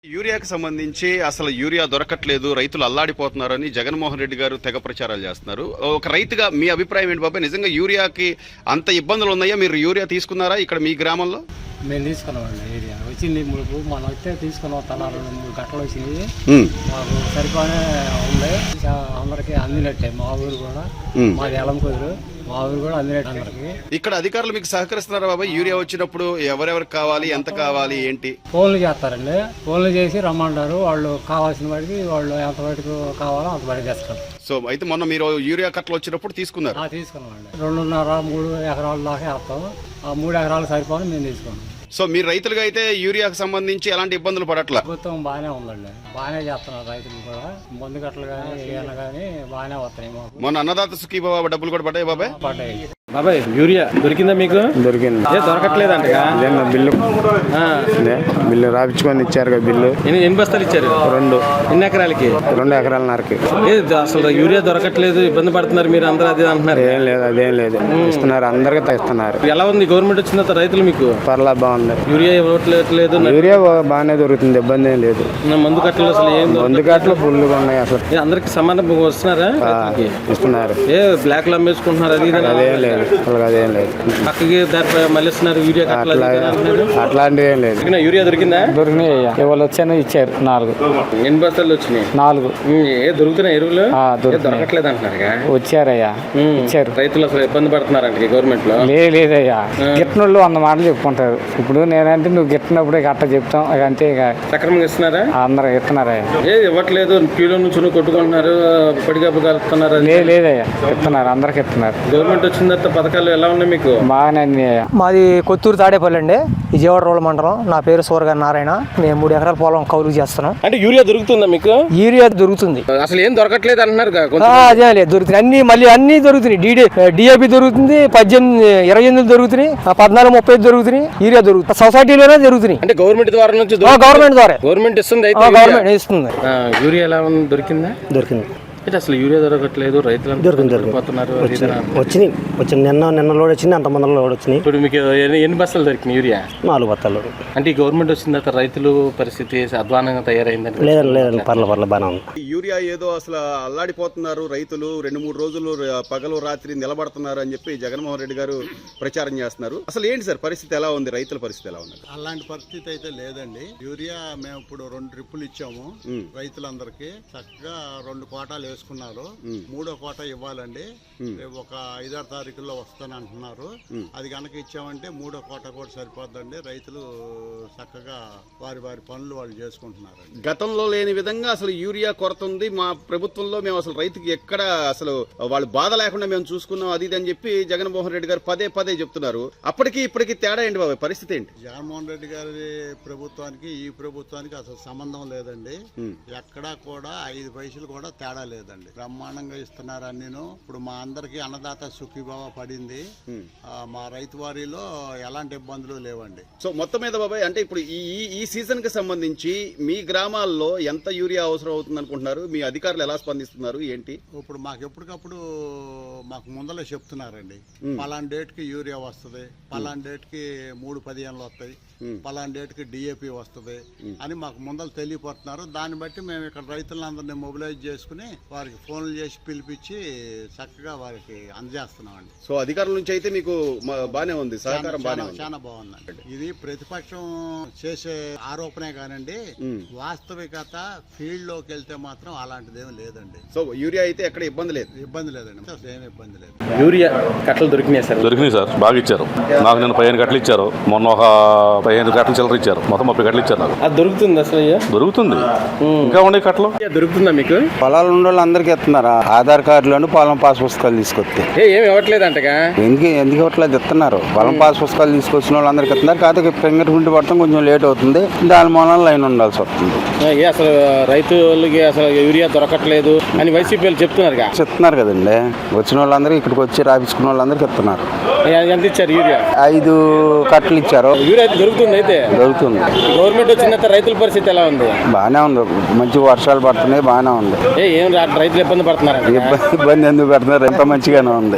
యూరియాకి సంబంధించి అసలు యూరియా దొరకట్లేదు, రైతులు అల్లాడిపోతున్నారని జగన్మోహన్ రెడ్డి గారు తెగ ప్రచారాలు చేస్తున్నారు. ఒక రైతుగా మీ అభిప్రాయం ఏంటి బాబాయ్? నిజంగా యూరియాకి అంత ఇబ్బందులు ఉన్నాయా? మీరు యూరియా తీసుకున్నారా ఇక్కడ మీ గ్రామంలో? మేము తీసుకున్నామండి. యూరియా వచ్చింది ముడుపు మనం వస్తే తీసుకున్నాం. తల 2-3 గంటలు వచ్చింది. మాకు సరిపోనే ఉంది, అందరికి అందినట్టే. మా ఊరు కూడా మాది ఎలంకొదురు, మా ఊరు కూడా అందినట్టు అందరికి. ఇక్కడ అధికారులు మీకు సహకరిస్తున్నారా బాబాయ్? యూరియా వచ్చినప్పుడు ఎవరెవరికి కావాలి, ఎంత కావాలి, ఏంటి? ఫోన్లు చేస్తారండి. ఫోన్లు చేసి రమ్మంటారు. వాళ్ళు కావాల్సిన వాడికి వాళ్ళు ఎంత వాటికి కావాలో అంత వాడికి తెస్తారు. సో అయితే మొన్న మీరు యూరియా కట్టలు వచ్చినప్పుడు తీసుకున్నారు? తీసుకున్నామండి. 2.5-3 ఎకరాల దాకా వేస్తాం. ఆ 3 ఎకరాలు సరిపోని మేము తీసుకున్నాం. సో మీరు రైతులుగా అయితే యూరియాకు సంబంధించి ఎలాంటి ఇబ్బందులు పడట్లా? ప్రభుత్వం బాగానే ఉందండి, బాగానే చేస్తున్నారు. రైతులు కూడా మందు కట్టలు కానీ ఏమైనా కానీ బాగానే వస్తున్నాయి మాకు. మొన్న అన్నదాత సుఖీభావ డబ్బులు కూడా పడ్డాయి బాబాయ్? పడ్డాయి. బాబాయ్ యూరియా దొరికిందా మీకు? దొరికింది. దొరకట్లేదు అంటే బిల్లు రాపించుకొని ఇచ్చారు కదా. బిల్లు ఎన్ని బస్తాలు ఇచ్చారు? 2. ఎన్ని ఎకరాలకి? 2 ఎకరాలన్నరకి. అసలు యూరియా దొరకట్లేదు, ఇబ్బంది పడుతున్నారు మీరు అందరూ, అది అంటున్నారు. ఏం లేదు, అదేం లేదు. ఇస్తున్నారు, అందరికీ ఇస్తున్నారు. ఎలా ఉంది గవర్నమెంట్ వచ్చిన తర్వాత రైతులు మీకు? పర్లా బాగుంది. యూరియా ఇవ్వట్లేదు. యూరియా బాగానే దొరుకుతుంది, ఇబ్బంది ఏం లేదు. మందు కట్టలు అసలు ఏం? మందు కట్టలు ఫుల్గా ఉన్నాయి అసలు. అందరికి సమానం వస్తున్నారా? ఇస్తున్నారు. బ్లాక్ లో అమ్మేసుకుంటున్నారు, అది అదేం లేదు, అదేం లేదు. పక్కకి దాని మళ్ళీ ఇస్తున్నారు యూరియా కట్టలు, అట్లాంటివి ఏం లేదు. యూరియా దొరికిందా? దొరికినాయి. ఇవాళ వచ్చాను, ఇచ్చారు 4. ఎన్ని బస్తాలు వచ్చినాయి? 4. దొరుకుతున్నాయి ఎరువులు? దొరకట్లేదు అంటున్నారుగా. వచ్చారయ్యా, ఇచ్చారు. రైతులు అసలు ఇబ్బంది పడుతున్నారంట గవర్నమెంట్ లో. లేదయ్యా, గిట్టినోళ్ళు 100 మాటలు చెప్పుకుంటారు. ఇప్పుడు నేనంటే నువ్వు గిట్టినప్పుడు గట్ట చెప్తాం, అంతే. ఇక సక్రమంగా ఇస్తున్నారా? అందరూ ఇస్తున్నారయ్యా. ఇవ్వట్లేదు, క్యూలో నుంచి కొట్టుకుంటున్నారు, పడిగాపు కలుపుతున్నారు. లేదయ్యా, ఇస్తున్నారు, అందరికి ఇస్తున్నారు. గవర్నమెంట్ వచ్చిన తర్వాత పథకాలు ఎలా ఉన్నాయి మీకు? బాగానే అన్నాయ్యా. మాది కొత్తూరు తాడేపల్లి అండి, విజయవాడ రోడ్ల మండలం. నా పేరు సూరగారి నారాయణ. మేము 3 ఎకరాల పొలం కౌలు చేస్తున్నాం. అంటే యూరియా దొరుకుతుందా మీకు? యూరియా దొరుకుతుంది. అసలు ఏం దొరకట్లేదు అంటున్నారు. అదే లేదు, దొరుకుతుంది. అన్ని దొరుకుతున్నాయి. డిఏపి దొరుకుతుంది, 28 దొరుకుతున్నాయి, 14-35 దొరుకుతున్నాయి. యూరియా దొరుకుతుంది, సొసైటీలోనే జరుగుతున్నాయి. అంటే గవర్నమెంట్ ద్వారా నుంచి? గవర్నమెంట్ ఇస్తుంది. గవర్నమెంట్ ఇస్తుంది. యూరియా ఎలా ఉంది? దొరికిందా? దొరికింది. అసలు యూరియా దొరకట్లేదు, రైతులు వచ్చింది. నిన్న లోడ్ వచ్చింది, అంత మంది లోడ్ వచ్చినాయి. ఇప్పుడు మీకు ఎన్ని బస్తాలు దొరికినాయి యూరియా? 4 బస్తాలు. అంటే ఈ గవర్నమెంట్ వచ్చిన తర్వాత రైతులు పరిస్థితి అధ్వానంగా తయారైందని? లేదండి, పర్ల బాగానే ఉంది. యూరియా ఏదో అసలు అల్లాడిపోతున్నారు రైతులు, 2-3 రోజులు పగలు రాత్రి నిలబడుతున్నారు అని చెప్పి జగన్మోహన్ రెడ్డి గారు ప్రచారం చేస్తున్నారు. అసలు ఏంటి సార్ పరిస్థితి ఎలా ఉంది? రైతుల పరిస్థితి ఎలా ఉంది? అలాంటి పరిస్థితి అయితే లేదండి. యూరియా మేము ఇప్పుడు 2 ట్రిప్పులు ఇచ్చాము రైతులందరికీ. చక్కగా 2 కోటాలు వేసుకున్నారు. 3వ కోట ఇవ్వాలండి. ఒక 5-6 తారీఖుల్లో వస్తానంటున్నారు. అది కనుక ఇచ్చామంటే 3వ కోట కూడా సరిపోద్దండి. రైతులు చక్కగా వారి పనులు వాళ్ళు చేసుకుంటున్నారు. గతంలో లేని విధంగా అసలు యూరియా కొరత ఉంది. మా ప్రభుత్వంలో మేము అసలు రైతుకి ఎక్కడ అసలు వాళ్ళు బాధ లేకుండా మేము చూసుకున్నాం, అది అని చెప్పి జగన్మోహన్ రెడ్డి గారు పదే చెప్తున్నారు. అప్పటికి ఇప్పటికి తేడా ఏంటి బాబాయ్? పరిస్థితి ఏంటి? జగన్మోహన్ రెడ్డి గారి ప్రభుత్వానికి ఈ ప్రభుత్వానికి అసలు సంబంధం లేదండి. ఎక్కడా కూడా 5 పైసలు కూడా తేడా లేదండి. బ్రహ్మాండంగా ఇస్తున్నారు అన్నీను. ఇప్పుడు మా అందరికి అన్నదాత సుఖీభావ పడింది. మా రైతు వారిలో ఎలాంటి ఇబ్బందులు లేవండి. సో మొత్తం మీద బాబాయ్, అంటే ఇప్పుడు ఈ సీజన్ కి సంబంధించి మీ గ్రామాల్లో ఎంత యూరియా అవసరం అవుతుంది అనుకుంటున్నారు? మీ అధికారులు ఎలా స్పందిస్తున్నారు ఏంటి? ఇప్పుడు మాకు ఎప్పటికప్పుడు మాకు ముందలే చెప్తున్నారండి. పలానా డేట్ కి యూరియా వస్తుంది, పలానా డేట్ కి 3-15 వస్తాయి, పలానా డేట్ కి డిఏపి వస్తుంది అని మాకు ముందలు తెలియపడుతున్నారు. దాన్ని బట్టి మేము ఇక్కడ రైతులందరినీ మొబిలైజ్ చేసుకుని వారికి ఫోన్లు చేసి పిలిపించి చక్కగా వారికి అందజేస్తున్నామండి. సో అధికారుల నుంచి అయితే మీకు బానే ఉంది, సహకారం చాలా బాగుందండి. ఇది ప్రతిపక్షం చేసే ఆరోపణే కానండి, వాస్తవికత ఫీల్డ్ లోకి వెళ్తే మాత్రం అలాంటిది ఏమి లేదండి. సో యూరియా అయితే ఎక్కడ ఇబ్బంది లేదండి. ఏమి ఇబ్బంది లేదు. యూరియా కట్టలు దొరికినాయి సార్? దొరికినాయి సార్, బాగా ఇచ్చారు. నాకు నేను 15 కట్టలు ఇచ్చారు, మొన్న ఒక 15 కట్టలు చిల్లర ఇచ్చారు, మొత్తం 30 కట్టలు ఇచ్చారు నాకు. అది దొరుకుతుంది అసలు? దొరుకుతుంది. ఇంకా ఉండే కట్టలు దొరుకుతుందా మీకు? పొలాలు ఉన్న వాళ్ళు అందరికీ ఇస్తున్నారు. ఆధార్ కార్డులను పొలం పాస్ పుస్తకాలు తీసుకొస్తే ఏమి ఇవ్వట్లేదు అంటగా? ఎందుకు ఇవ్వట్లేదు? ఇస్తున్నారు. పొలం పాస్ పుస్తకాలు తీసుకొచ్చిన వాళ్ళు అందరికి ఇస్తున్నారు. కాకపోతే ఫింగర్ ప్రింట్ పడతాం కొంచెం లేట్ అవుతుంది, దాని మూలన లైన్ ఉండాల్సి వస్తుంది. అసలు రైతులకి అసలు యూరియా దొరకట్లేదు అని వైసీపీ చెప్తున్నారు కదండి. వచ్చిన వాళ్ళందరూ ఇక్కడికి వచ్చి రాపించుకున్న వాళ్ళందరికీ ఇస్తున్నారు. ఎంత ఇచ్చారు యూరియా? 5 కట్టలు ఇచ్చారు. యూరియా దొరుకుతుంది? అయితే దొరుకుతుంది. గవర్నమెంట్ వచ్చిన తర్వాత రైతుల పరిస్థితి ఎలా ఉంది? బాగానే ఉంది, మంచి వర్షాలు పడుతున్నాయి, బాగానే ఉంది. ఏం రైతులు ఇబ్బంది పడుతున్నారు? ఇబ్బంది ఎందుకు పెడుతున్నారు? ఎంత మంచిగానే ఉంది.